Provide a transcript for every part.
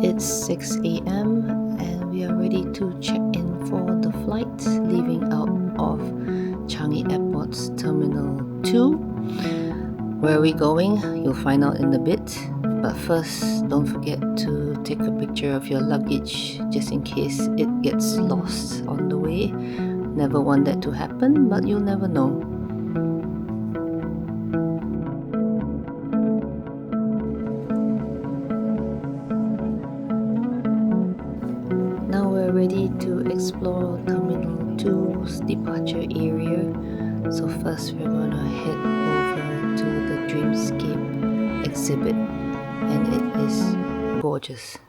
It's 6 a.m. and we are ready to check in for the flight leaving out of Changi Airport's Terminal 2. Where are we going? You'll find out in a bit. But first, don't forget to take a picture of your luggage just in case it gets lost on the way. Never want that to happen, but you'll never know. Now we're ready to explore Terminal 2's departure area. So first we're gonna head over to the Dreamscape exhibit, and it is gorgeous.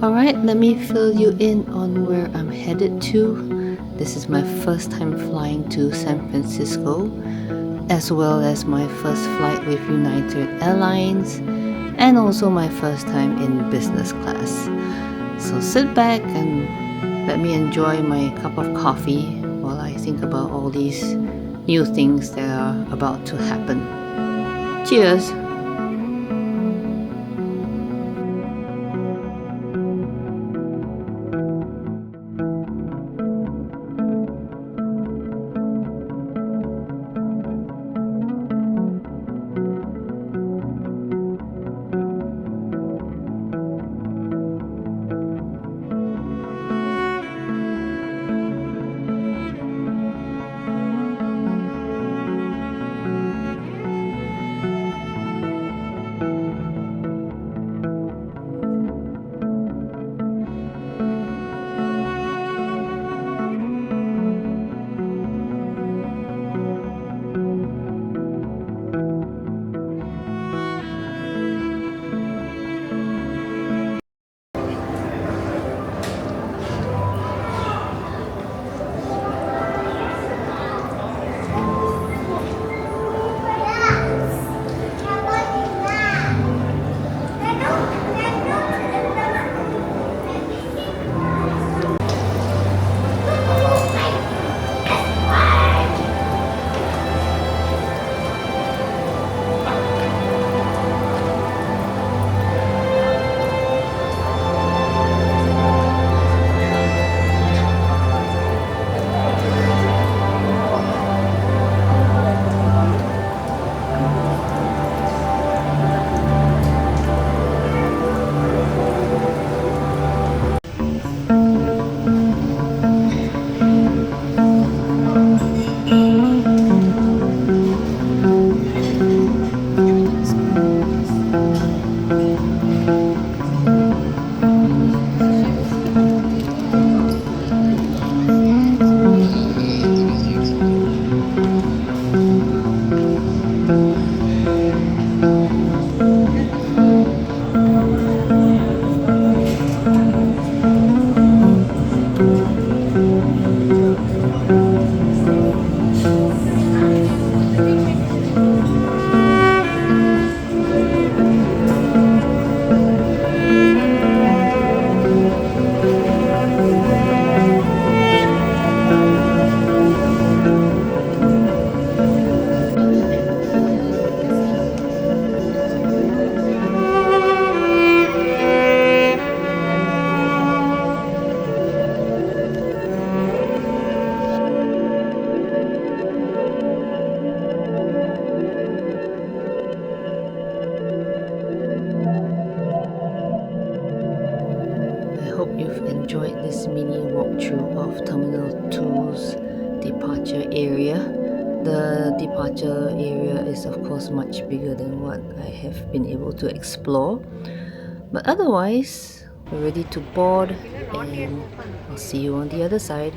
Alright, let me fill you in on where I'm headed to. This is my first time flying to San Francisco, as well as my first flight with United Airlines, and also my first time in business class. So sit back and let me enjoy my cup of coffee while I think about all these new things that are about to happen. Cheers! Terminal 2's departure area. The departure area is of course much bigger than what I have been able to explore. But otherwise, we're ready to board and I'll see you on the other side.